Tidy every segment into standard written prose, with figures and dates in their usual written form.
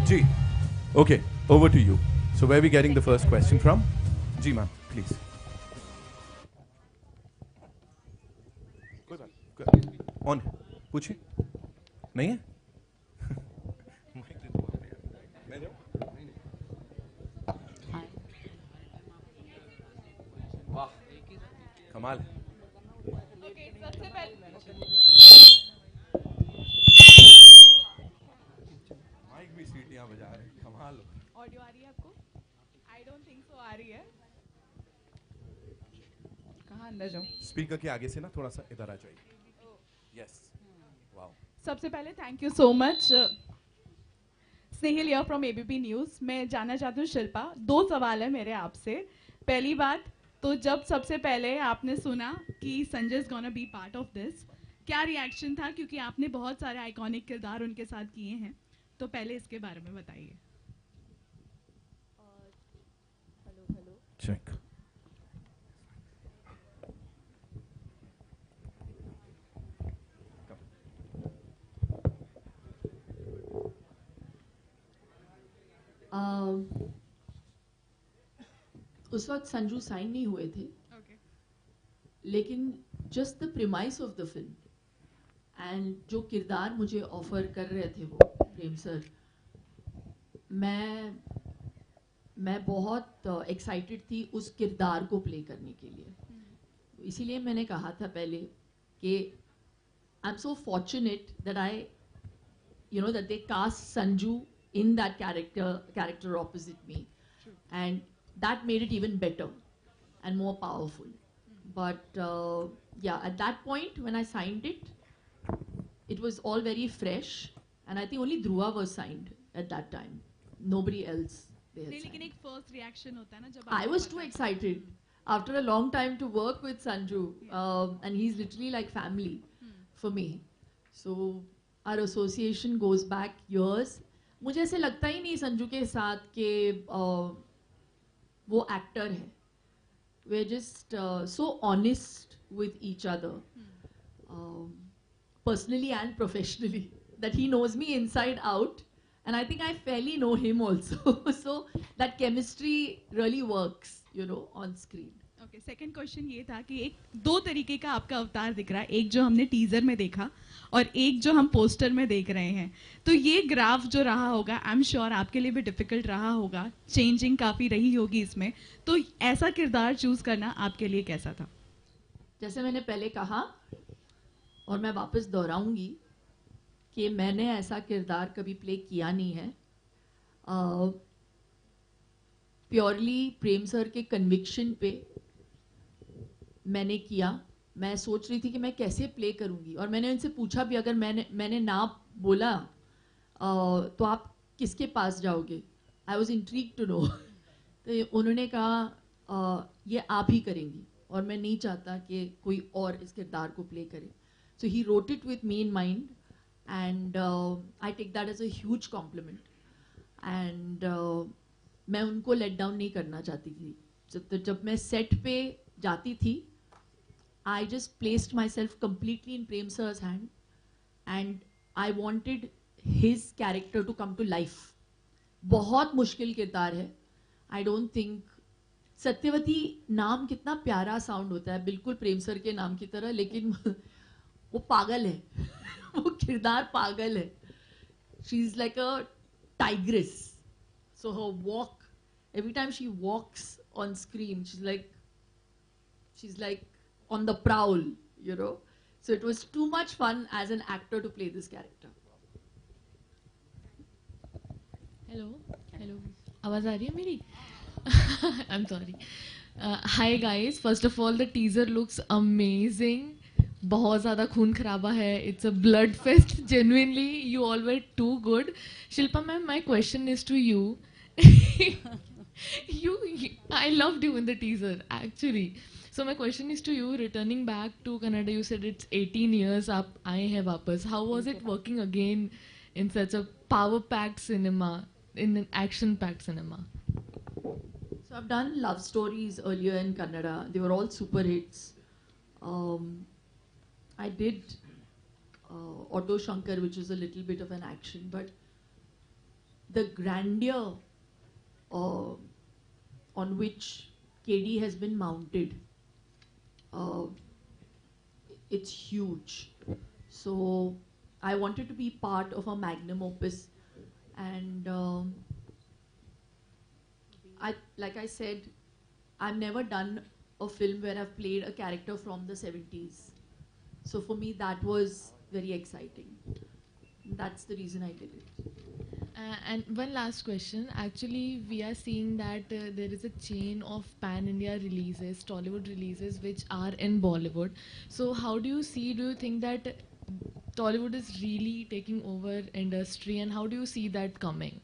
Ji, okay, over to you. So where are we getting the first question from? Ji ma'am, please. On पूछिए नहीं है वाह कमाल सबसे पहले माइक भी सीटियां बजा रहे हैं कमाल ऑडियो आ रही है आपको? आई डोंट थिंक सो आ रही है। कहाँ अंदर जाऊँ? स्पीकर के आगे से ना थोड़ा सा इधर आ जाइए यस वाओ सबसे पहले thank you so much Snehil here from ABP news. मैं जानना चाहती हूँ शिल्पा, दो सवाल है मेरे आपसे। पहली बात तो जब सबसे पहले आपने सुना कि Sanjay is gonna be part of this, क्या रिएक्शन था? क्योंकि आपने बहुत सारे आइकॉनिक किरदार उनके साथ किए हैं, तो पहले इसके बारे में बताइए। चेक उस वक्त संजू साइन नहीं हुए थे, लेकिन just the premise of the film and जो किरदार मुझे ऑफर कर रहे थे वो प्रेम सर, मैं बहुत एक्साइटेड थी उस किरदार को प्ले करने के लिए। इसीलिए मैंने कहा था पहले कि I am so fortunate that I that they cast Sanju in that character opposite me, and that made it even better and more powerful. But yeah, at that point when I signed it, it was all very fresh, and I think only Dhruva was signed at that time. Nobody else they had नहीं, लेकिन signed. एक first reaction होता है ना जब I was too excited after a long time to work with Sanju, and he's literally like family for me. So our association goes back years. मुझे ऐसे लगता ही नहीं संजू के साथ कि वो एक्टर है. We're just so honest with each other, personally and professionally, that he knows me inside out, and I think I fairly know him also. So that chemistry really works, on screen. Okay, second question ये था कि एक दो तरीके का आपका अवतार दिख रहा है, एक जो हमने टीजर में देखा और एक जो हम पोस्टर में देख रहे हैं। तो ये ग्राफ जो रहा होगा, आई एम श्योर आपके लिए भी डिफिकल्ट रहा होगा, चेंजिंग काफ़ी रही होगी इसमें, तो ऐसा किरदार चूज करना आपके लिए कैसा था? जैसे मैंने पहले कहा और मैं वापस दोहराऊंगी कि मैंने ऐसा किरदार कभी प्ले किया नहीं है। प्योरली प्रेम सर के कन्विक्शन पे मैंने किया। मैं सोच रही थी कि मैं कैसे प्ले करूंगी, और मैंने उनसे पूछा भी, अगर मैंने ना बोला तो आप किसके पास जाओगे? I was intrigued to know. तो उन्होंने कहा ये आप ही करेंगी, और मैं नहीं चाहता कि कोई और इस किरदार को प्ले करे। So he wrote it with me in mind, and I take that as a huge compliment. And मैं उनको लेट डाउन नहीं करना चाहती थी। जब मैं सेट पे जाती थी, I just placed myself completely in Prem sir's hand, and I wanted his character to come to life. बहुत मुश्किल किरदार है। I don't think सत्यवती नाम कितना प्यारा साउंड होता है, बिल्कुल प्रेम सर के नाम की तरह, लेकिन वो पागल है। वो किरदार पागल है। She is like a tigress. So her walk, every time she walks on screen, she's like on the prowl, So it was too much fun as an actor to play this character. Hello. आवाज आ रही है मेरी? I'm sorry. Hi guys. First of all, the teaser looks amazing. बहुत ज़्यादा खून खराबा है. It's a blood fest. Genuinely, you all were too good. Shilpa ma'am, my question is to you. I loved you in the teaser, actually. So my question is to you, returning back to Kannada, you said it's 18 years up, I have uppers. How was it working again in such a power-packed cinema, in an action-packed cinema? So I've done love stories earlier in Kannada. They were all super hits. I did Auto Shankar, which is a little bit of an action, but the grandeur on which KD has been mounted, it's huge. So I wanted to be part of a magnum opus, and like I said, I've never done a film where I've played a character from the 70s. So for me, that was very exciting. That's the reason I did it. And one last question. Actually, we are seeing that there is a chain of pan-India releases, Tollywood releases, which are in Bollywood. So how do you think that Tollywood is really taking over industry, and how do you see that coming?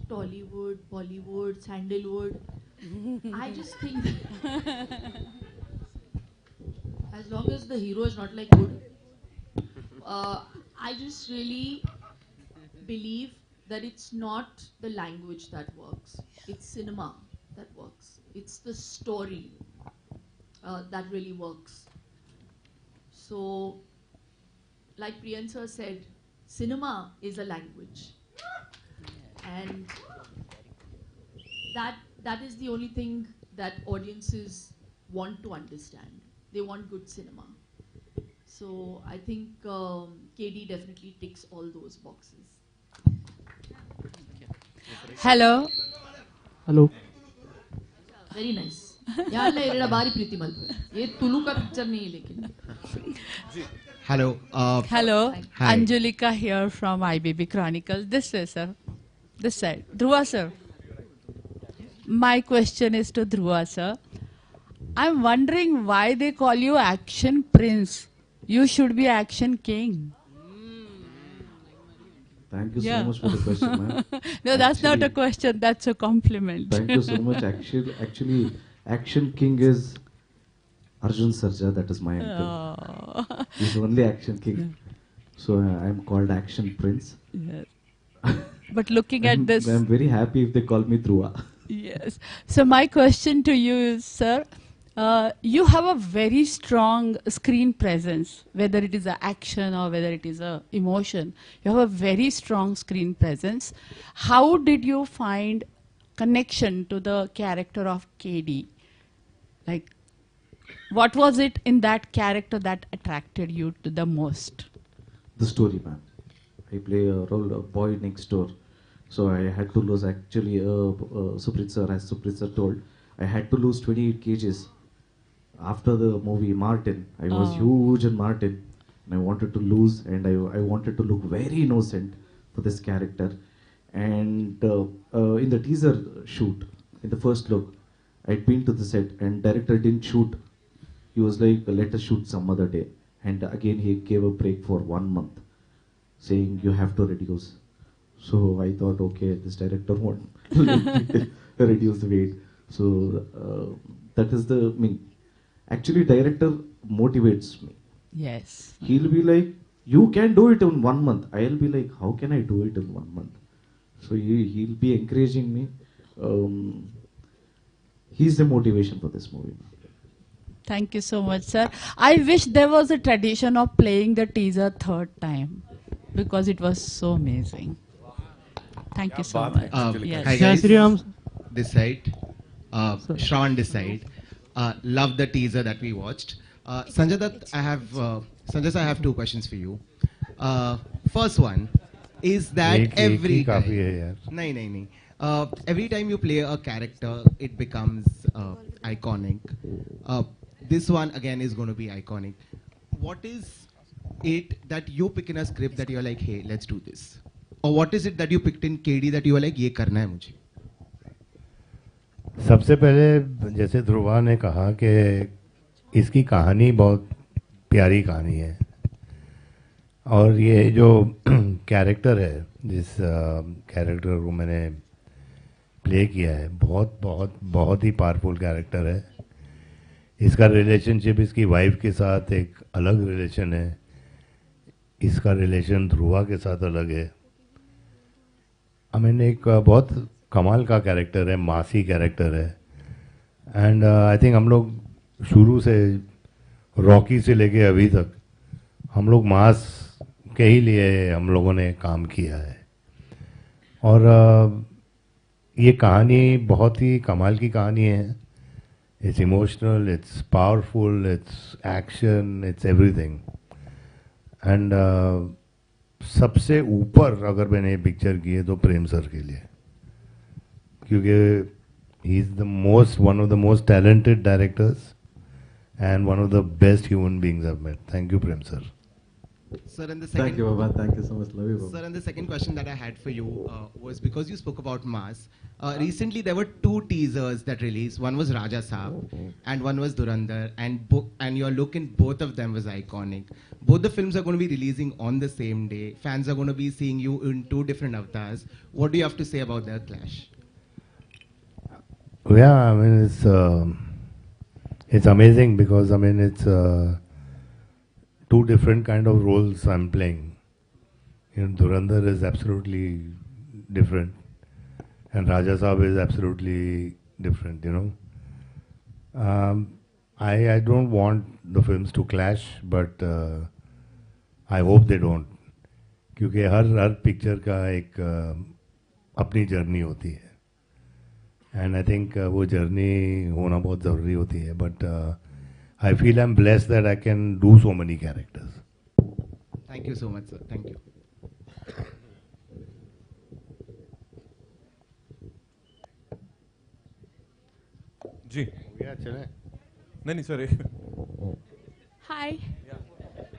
Tollywood, Bollywood, Sandalwood. I just think as long as the hero is not like good, I just really believe that it's not the language that works. It's cinema that works. It's the story that really works. So, like Priyan sir said, cinema is a language. And that is the only thing that audiences want to understand. They want good cinema. So I think KD definitely ticks all those boxes. Hello. Hello. Very nice. यार ले रेडा बारी प्रीति मल ये तुलु का picture नहीं है लेकिन. Hello. Hello. Hi. Anjulika here from IBB Chronicle. This way, sir. This side. Dhruva, sir. My question is to Dhruva, sir. I'm wondering why they call you Action Prince. You should be Action King. Thank you Yeah. so much for the question, ma'am. No, that's not a Actually- question. That's a compliment. Thank you so much. Actually, Action King is Arjun Sarja. That is my uncle. Oh. He's only Action King. So I'm called Action Prince. Yes. But looking at this, I'm very happy if they call me Dhruva. yes. So my question to you is, sir, you have a very strong screen presence, whether it is a action or whether it is a emotion. You have a very strong screen presence. How did you find connection to the character of KD? Like, what was it in that character that attracted you to the most? The story, man. I play a role of boy next door. So I had to lose, actually, Suprit sir, as Suprit sir told, I had to lose 28 kgs. After the movie Martin, I was huge in Martin, and I wanted to lose, and I wanted to look very innocent for this character. And in the teaser shoot, in the first look, I'd been to the set, and director didn't shoot. He was like, let us shoot some other day. And again, he gave a break for 1 month, saying you have to reduce. So I thought, okay, this director won't let me reduce the weight. So that is the, I mean, actually director motivates me. Yes. He'll be like, you can do it in 1 month. I'll be like, how can I do it in 1 month? So he'll be encouraging me. He's the motivation for this movie. Thank you so much, sir. I wish there was a tradition of playing the teaser third time, because it was so amazing. Thank you so much. Yes. Hi guys. This side. Shravan this side. Love the teaser that we watched. Sanjay Dutt, Sanjay, I have 2 questions for you. First one is that every time, every time you play a character, it becomes iconic. This one again is going to be iconic. What is it that you pick in a script that you're like, hey, let's do this? Or what is it that you picked in KD that you were like, ये करना है मुझे? सबसे पहले जैसे ध्रुवा ने कहा कि इसकी कहानी बहुत प्यारी कहानी है, और ये जो कैरेक्टर है, जिस कैरेक्टर को मैंने प्ले किया है, बहुत बहुत बहुत ही पावरफुल कैरेक्टर है. इसका रिलेशनशिप इसकी वाइफ के साथ एक अलग रिलेशन है, इसका रिलेशन ध्रुवा के साथ अलग है. मैंने एक बहुत कमाल का कैरेक्टर है, मासी कैरेक्टर है. एंड आई थिंक हम लोग शुरू से रॉकी से लेके अभी तक हम लोग मास के ही लिए हम लोगों ने काम किया है. और ये कहानी बहुत ही कमाल की कहानी है. It's emotional, it's powerful, it's action, it's everything. And सबसे ऊपर अगर मैंने ये पिक्चर की है तो प्रेम सर के लिए, क्योंकि he is one of the most talented directors and one of the best human beings I've met. Thank you, Prem sir. Sir, and the Thank you, Baba. Thank you so much. Love you, Baba. Sir, and the second question that I had for you was because you spoke about mass. Recently, there were two teasers that released. One was Raja Saab, and one was Durandar, and your look in both of them was iconic. Both the films are going to be releasing on the same day. Fans are going to be seeing you in two different avatars. What do you have to say about their clash? Yeah, I mean it's amazing because I mean it's two different kind of roles I'm playing. You know, Durandar is absolutely different, and Raja Saab is absolutely different. You know, I don't want the films to clash, but I hope they don't, क्योंकि हर picture का एक अपनी journey होती है. And I think वो journey होना बहुत ज़रूरी होती है. But I feel I'm blessed that I can do so many characters. Thank you so much, sir. Thank you. Ji. Yeah, चलें. नहीं sorry. Hi.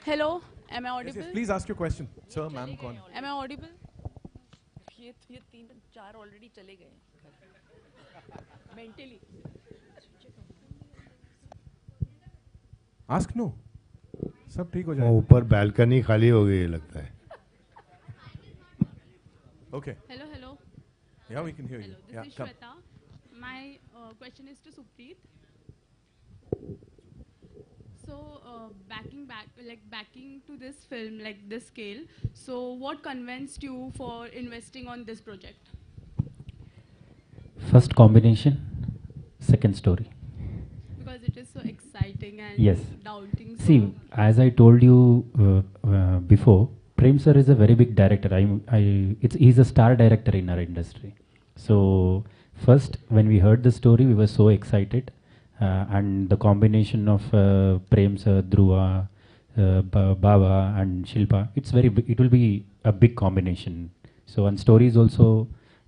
Hello. Am I audible? Yes, please ask your question. Sir, ma'am, कौन? Am I audible? ये 3-4 already चले गए mentally. Ask no. सब ठीक हो वो जाएगा. ऊपर बालकनी खाली हो गई लगता है. Okay. Hello. Yeah, we can hear you. Hello, this Yeah, is come. Shweta. My question is to Supreet. So, backing to this film, like this scale, so what convinced you for investing on this project? First combination, second story. Because it is so exciting and Yes. doubting. See, as I told you before, Prem sir is a very big director. He's a star director in our industry. So first, when we heard the story, we were so excited, and the combination of Prem sir, Dhruva, Baba, and Shilpa, it's very big. It will be a big combination. So and story is also,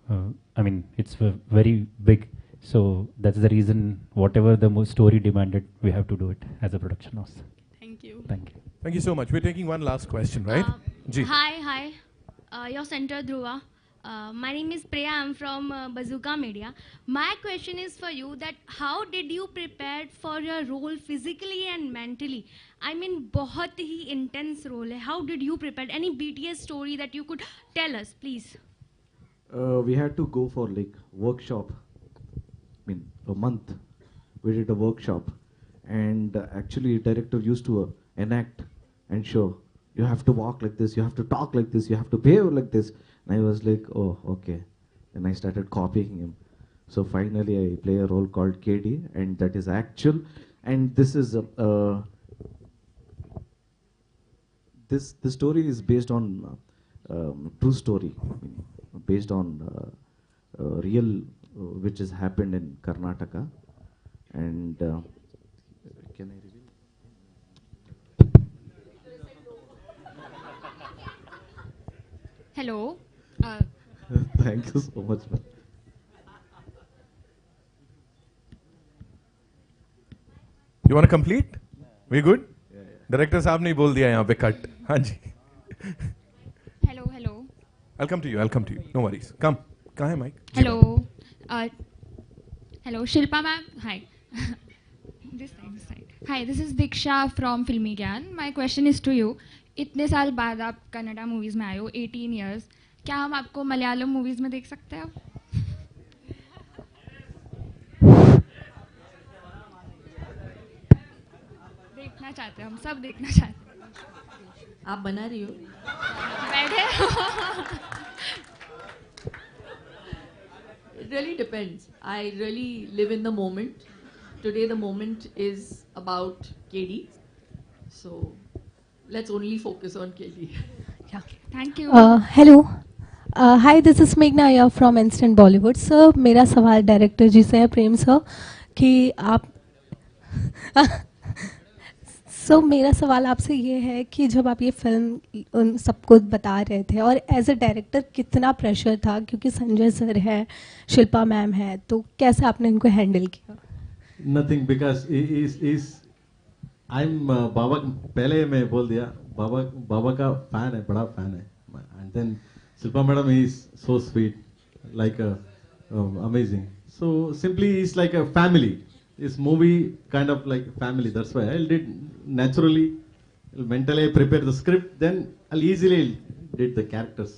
I mean, it's very big. So that's the reason. Whatever the story demanded, we have to do it as a production house. Thank you. Thank you. Thank you so much. We're taking one last question, right? Ji. Hi. Your center Dhruva. My name is Priya. I'm from Bazooka Media. My question is for you that how did you prepare for your role physically and mentally? I mean, बहुत ही intense role है. How did you prepare? Any BTS story that you could tell us, please? We had to go for like workshop. I mean, a month. We did a workshop, and actually, director used to enact and show. You have to walk like this. You have to talk like this. You have to behave like this. And I was like, oh, okay. And I started copying him. So finally, I play a role called KD, and that is actual. And this is this story is based on true story, based on real which has happened in Karnataka. And can I reveal? Hello. Thank you so much, man. You want to complete? We good? Director साहब ने बोल दिया यहाँ पे cut. हाँ जी. Hello. I'll come to you. No worries. Come. कहाँ है mic? Hello. Hello, Shilpa ma'am. Hi. This side. Hi, this is Diksha from Filmi Gyan. My question is to you. इतने साल बाद आप कन्नड़ा मूवीज में आए हो, 18 years. क्या हम आपको मलयालम मूवीज में देख सकते हैं? देखना चाहते हैं, हम सब देखना चाहते हैं. आप बना रही हो? बैठे. It really depends. I really live in the moment. Today the moment is about KD. So let's only focus on KD. Thank you. Hello. Hi, this is मेघना Iyer from Instant Bollywood. Sir, मेरा सवाल director जी से है, प्रेम sir, कि आप सो मेरा सवाल आपसे ये है कि जब आप ये फिल्म उन सबको बता रहे थे और एज अ डायरेक्टर कितना प्रेशर था, क्योंकि संजय सर है, शिल्पा मैम है, तो कैसे आपने इनको हैंडल किया? नथिंग, बिकॉज आई एम बाबा, पहले मैं बोल दिया, बाबा का फैन है, बड़ा फैन है। And then Shilpa madam is so sweet, like amazing, so simply is like a family. This movie kind of like family. That's why I did naturally, mentally I prepared the script. Then I'll easily did the characters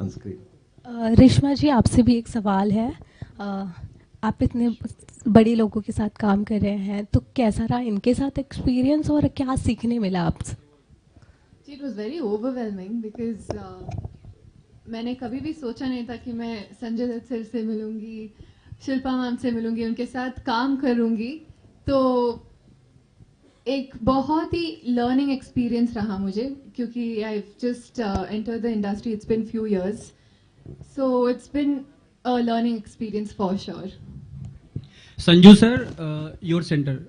on screen. Reshma ji, आपसे भी एक सवाल है। आप इतने बड़े लोगों के साथ काम कर रहे हैं, तो कैसा रहा इनके साथ एक्सपीरियंस और क्या सीखने मिला आपसे? It was very overwhelming because मैंने कभी भी सोचा नहीं था कि मैं संजय दत्त सर से मिलूंगी, शिल्पा मैम से मिलूंगी, उनके साथ काम करूंगी। तो एक बहुत ही लर्निंग एक्सपीरियंस रहा मुझे, क्योंकि I just enter the industry, it's been few years, so it's been a learning experience for sure. Sanju sir, your centre,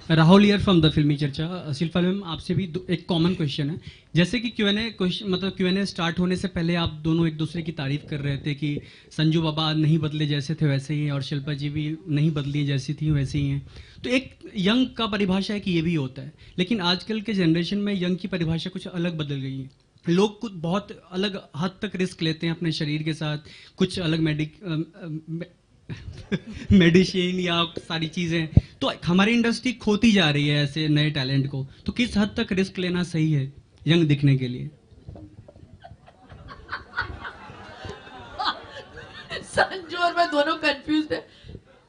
Rahul here from the फिल्मी चर्चा। शिल्पा मैम, आपसे भी एक कॉमन क्वेश्चन है। जैसे कि Q&A क्वेश्चन, मतलब Q&A स्टार्ट होने से पहले आप दोनों एक दूसरे की तारीफ कर रहे थे कि संजू बाबा नहीं बदले, जैसे थे वैसे ही हैं, और शिल्पा जी भी नहीं बदली, जैसी थी वैसे ही हैं। तो एक यंग का परिभाषा है कि ये भी होता है, लेकिन आजकल के जनरेशन में यंग की परिभाषा कुछ अलग बदल गई है। लोग कुछ बहुत अलग हद तक रिस्क लेते हैं अपने शरीर के साथ, कुछ अलग मेडिसिन या सारी चीजें। तो हमारी इंडस्ट्री खोती जा रही है ऐसे नए टैलेंट को। तो किस हद तक रिस्क लेना सही है यंग दिखने के लिए? संजू और मैं दोनों कंफ्यूज है,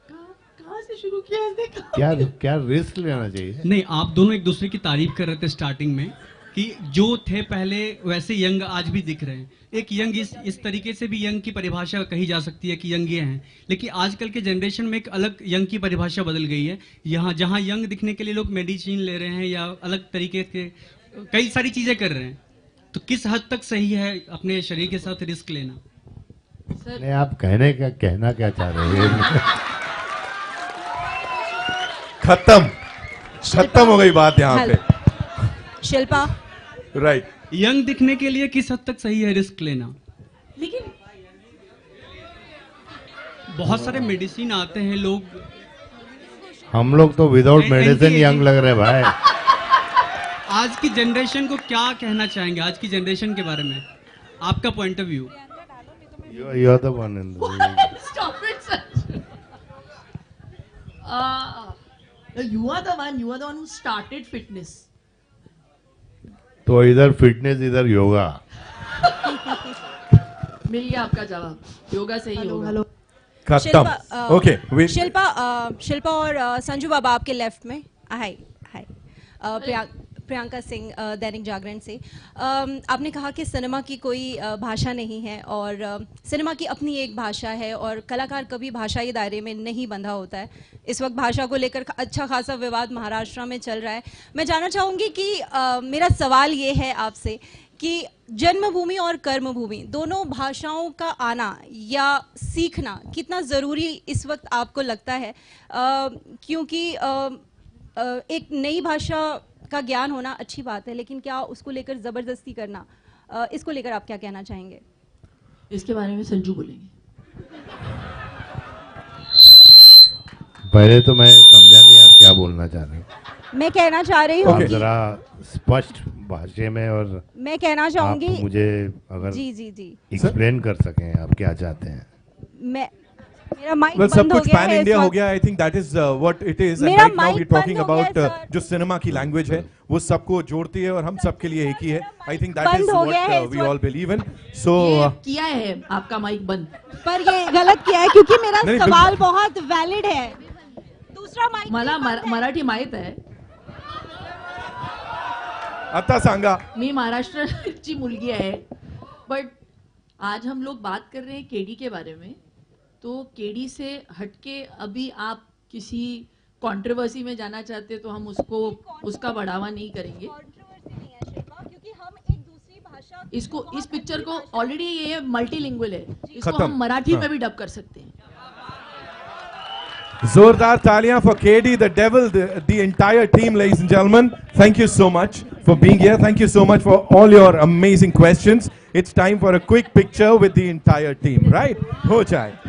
कहाँ से शुरू किया इसने? क्या रिस्क लेना चाहिए? नहीं, आप दोनों एक दूसरे की तारीफ कर रहे थे स्टार्टिंग में कि जो थे पहले वैसे यंग आज भी दिख रहे हैं। एक यंग इस तरीके से भी यंग की परिभाषा कही जा सकती है कि यंग ये हैं, लेकिन आजकल के जनरेशन में एक अलग यंग की परिभाषा बदल गई है। यहाँ जहाँ यंग दिखने के लिए लोग मेडिसिन ले रहे हैं या अलग तरीके के कई सारी चीजें कर रहे हैं, तो किस हद तक सही है अपने शरीर के साथ रिस्क लेना? नहीं, आप कहना क्या चाह रहे हैं? खत्म हो गई बात यहाँ पे। शिल्पा, राइट, यंग दिखने के लिए किस हद तक सही है रिस्क लेना? लेकिन बहुत सारे मेडिसिन आते हैं, लोग, हम लोग तो विदाउट मेडिसिन यंग लग रहे भाई। आज की जनरेशन को क्या कहना चाहेंगे, आज की जनरेशन के बारे में आपका point of view? You are the one in the Stop it, Sanjay. You are the one who started fitness. तो इधर फिटनेस, इधर योगा। मिल गया आपका जवाब, योगा से ही होगा। हेलो, खत्म। ओके, शिल्पा और संजू बाबा आपके लेफ्ट में। हाय हाय, प्रियंका सिंह, दैनिक जागरण से। आपने कहा कि सिनेमा की कोई भाषा नहीं है और सिनेमा की अपनी एक भाषा है और कलाकार कभी भाषाई दायरे में नहीं बंधा होता है। इस वक्त भाषा को लेकर अच्छा खासा विवाद महाराष्ट्र में चल रहा है। मैं जानना चाहूँगी कि मेरा सवाल ये है आपसे कि जन्मभूमि और कर्मभूमि दोनों भाषाओं का आना या सीखना कितना ज़रूरी इस वक्त आपको लगता है? क्योंकि एक नई भाषा का ज्ञान होना अच्छी बात है, लेकिन क्या उसको लेकर ज़बरदस्ती करना, इसको लेकर आप क्या कहना चाहेंगे? इसके बारे में संजू बोलेंगे। पहले तो मैं समझा नहीं आप क्या बोलना चाह रहे हो। मैं कहना चाह रही हूँ जरा स्पष्ट भाषा में, और मैं कहना चाहूँगी मुझे अगर जी एक्सप्लेन कर सकें आप क्या चाहते हैं। मेरा माइक well, बंद सब हो कुछ गया पैन है इंडिया इस हो वक्त। गया। I think that is what it is, and मेरा right now we mic talking बंद हो गया अबाउट जो सिनेमा की लैंग्वेज है वो सबको जोड़ती है और हम सबके लिए एक ही है। आई थिंक दैट बंद इज हो गया है व्हाट इस वी वक्त। All believe in. सो किया है आपका माइक बंद, पर ये गलत किया है क्योंकि मेरा नहीं, सवाल बहुत वैलिड है। दूसरा माइक मला मराठी माहित आहे, आता सांगा। मी महाराष्ट्राची मुलगी आहे, बट आज हम लोग बात कर रहे हैं केडी के बारे में। तो केडी से हटके अभी आप किसी कंट्रोवर्सी में जाना चाहते तो हम उसका बढ़ावा नहीं करेंगे। क्योंकि हम एक दूसरी भाषा इसको, इस पिक्चर को ऑलरेडी ये मल्टीलिंगुअल है, इसको खत्म। हम मराठी हाँ। में भी डब कर सकते हैं। Zordar taliyan for KD, the devil, the entire team, ladies and gentlemen. Thank you so much for being here. Thank you so much for all your amazing questions. It's time for a quick picture with the entire team, right? Ho jaye.